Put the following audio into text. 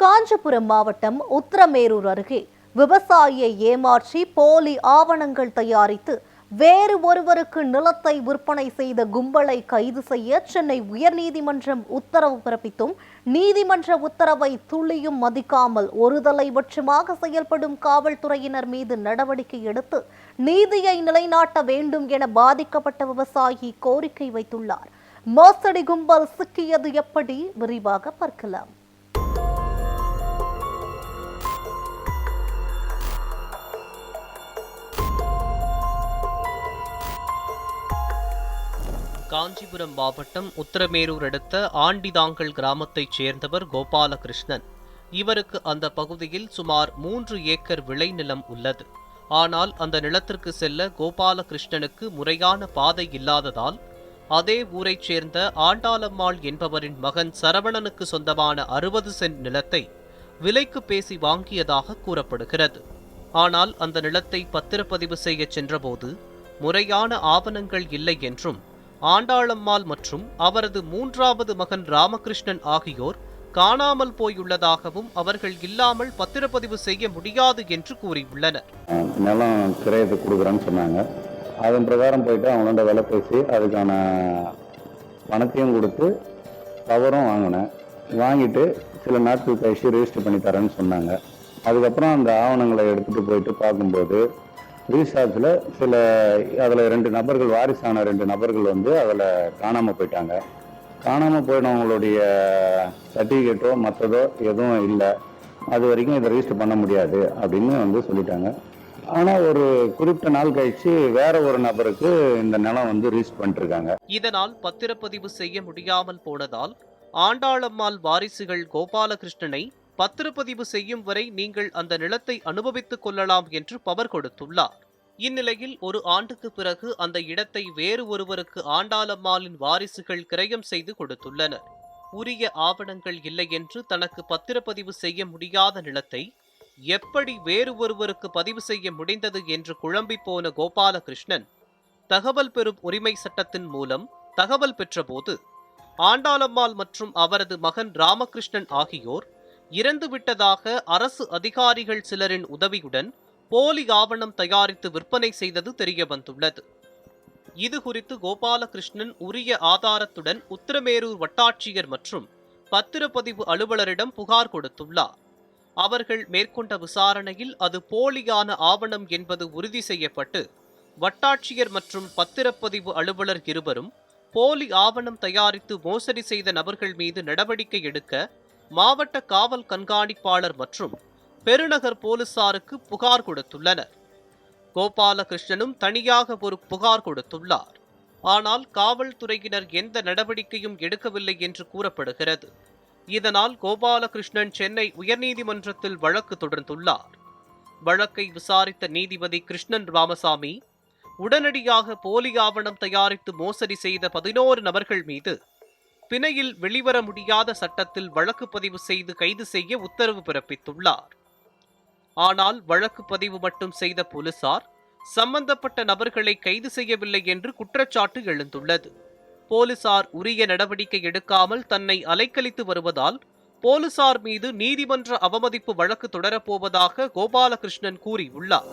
காஞ்சிபுரம் மாவட்டம் உத்திரமேரூர் அருகே விவசாயியை ஏமாற்றி போலி ஆவணங்கள் தயாரித்து வேறு ஒருவருக்கு நிலத்தை விற்பனை செய்த கும்பலை கைது செய்ய சென்னை உயர்நீதிமன்றம் உத்தரவு பிறப்பித்தும் நீதிமன்ற உத்தரவை துளியும் மதிக்காமல் ஒருதலைபட்சமாக செயல்படும் காவல்துறையினர் மீது நடவடிக்கை எடுத்து நீதியை நிலைநாட்ட வேண்டும் என பாதிக்கப்பட்ட விவசாயி கோரிக்கை வைத்துள்ளார். மோசடி கும்பல் சிக்கியது எப்படி? விரிவாக பார்க்கலாம். காஞ்சிபுரம் மாவட்டம் உத்திரமேரூர் அடுத்த ஆண்டிதாங்கல் கிராமத்தைச் சேர்ந்தவர் கோபாலகிருஷ்ணன். இவருக்கு அந்த பகுதியில் சுமார் 3 ஏக்கர் விளைநிலம் உள்ளது. ஆனால் அந்த நிலத்திற்கு செல்ல கோபாலகிருஷ்ணனுக்கு முறையான பாதை இல்லாததால் அதே ஊரைச் சேர்ந்த ஆண்டாளம்மாள் என்பவரின் மகன் சரவணனுக்கு சொந்தமான 60 சென்ட் நிலத்தை விலைக்கு பேசி வாங்கியதாக கூறப்படுகிறது. ஆனால் அந்த நிலத்தை பத்திரப்பதிவு செய்ய சென்றபோது முறையான ஆவணங்கள் இல்லை என்றும் ஆண்டாளம்மாள் மற்றும் அவரது 3வது மகன் ராமகிருஷ்ணன் ஆகியோர் காணாமல் போயுள்ளதாகவும் அவர்கள் இல்லாமல் பத்திரப்பதிவு செய்ய முடியாது என்று கூறியுள்ளனர். நிலம் கிரயத்துக்கு கொடுக்குறேன்னு சொன்னாங்க. அதன் பிரகாரம் போயிட்டு அவங்களோட விலை பேசி அதுக்கான பணத்தையும் கொடுத்து கவரும் வாங்கினேன். வாங்கிட்டு சில நாட்கள் கழிச்சு ரெஜிஸ்டர் பண்ணி தரேன்னு சொன்னாங்க. அதுக்கப்புறம் அந்த ஆவணங்களை எடுத்துகிட்டு போயிட்டு பார்க்கும்போது ரீசார்ஜில் அதில் 2 நபர்கள், வாரிசான 2 நபர்கள் அதில் காணாமல் போயிட்டாங்க. காணாமல் போயினவங்களுடைய சர்டிஃபிகேட்டோ மற்றதோ எதுவும் இல்லை. அது வரைக்கும் இதை ரெஜிஸ்டர் பண்ண முடியாது அப்படின்னு சொல்லிட்டாங்க. ஆனால் ஒரு குறிப்பிட்ட நாள் கழிச்சு வேற ஒரு நபருக்கு இந்த நிலம் ரெஜிஸ்டர் பண்ணிருக்காங்க. இதனால் பத்திரப்பதிவு செய்ய முடியாமல் போனதால் ஆண்டாளம்மாள் வாரிசுகள் கோபாலகிருஷ்ணனை பத்திரப்பதிவு செய்யும் வரை நீங்கள் அந்த நிலத்தை அனுபவித்துக் கொள்ளலாம் என்று பவர் கொடுத்துள்ளார். இந்நிலையில் 1 ஆண்டுக்கு பிறகு அந்த இடத்தை வேறு ஒருவருக்கு ஆண்டாளம்மாளின் வாரிசுகள் கிரயம் செய்து கொடுத்துள்ளனர். உரிய ஆவணங்கள் இல்லை என்று தனக்கு பத்திரப்பதிவு செய்ய முடியாத நிலத்தை எப்படி வேறு ஒருவருக்கு பதிவு செய்ய முடிந்தது என்று குழம்பி போன கோபாலகிருஷ்ணன் தகவல் பெறும் உரிமை சட்டத்தின் மூலம் தகவல் பெற்றபோது ஆண்டாளம்மாள் மற்றும் அவரது மகன் ராமகிருஷ்ணன் ஆகியோர் இறந்துவிட்டதாக அரசு அதிகாரிகள் சிலரின் உதவியுடன் போலி ஆவணம் தயாரித்து விற்பனை செய்தது தெரியவந்துள்ளது. இதுகுறித்து கோபாலகிருஷ்ணன் உரிய ஆதாரத்துடன் உத்திரமேரூர் வட்டாட்சியர் மற்றும் பத்திரப்பதிவு அலுவலரிடம் புகார் கொடுத்துள்ளார். அவர்கள் மேற்கொண்ட விசாரணையில் அது போலியான ஆவணம் என்பது உறுதி செய்யப்பட்டு வட்டாட்சியர் மற்றும் பத்திரப்பதிவு அலுவலர் இருவரும் போலி ஆவணம் தயாரித்து மோசடி செய்த நபர்கள் மீது நடவடிக்கை எடுக்க மாவட்ட காவல் கண்காணிப்பாளர் மற்றும் பெருநகர் போலீசாருக்கு புகார் கொடுத்துள்ளனர். கோபாலகிருஷ்ணனும் தனியாக ஒரு புகார் கொடுத்துள்ளார். ஆனால் காவல்துறையினர் எந்த நடவடிக்கையும் எடுக்கவில்லை என்று கூறப்படுகிறது. இதனால் கோபாலகிருஷ்ணன் சென்னை உயர்நீதிமன்றத்தில் வழக்கு தொடர்ந்துள்ளார். வழக்கை விசாரித்த நீதிபதி கிருஷ்ணன் ராமசாமி உடனடியாக போலி ஆவணம் தயாரித்து மோசடி செய்த 11 நபர்கள் மீது பிணையில் வெளிவர முடியாத சட்டத்தில் வழக்கு பதிவு செய்து கைது செய்ய உத்தரவு பிறப்பித்துள்ளார். ஆனால் வழக்கு பதிவு மட்டும் செய்த போலீசார் சம்பந்தப்பட்ட நபர்களை கைது செய்யவில்லை என்று குற்றச்சாட்டு எழுந்துள்ளது. போலீசார் உரிய நடவடிக்கை எடுக்காமல் தன்னை அலைக்கழித்து வருவதால் போலீசார் மீது நீதிமன்ற அவமதிப்பு வழக்கு தொடரப்போவதாக கோபாலகிருஷ்ணன் கூறியுள்ளார்.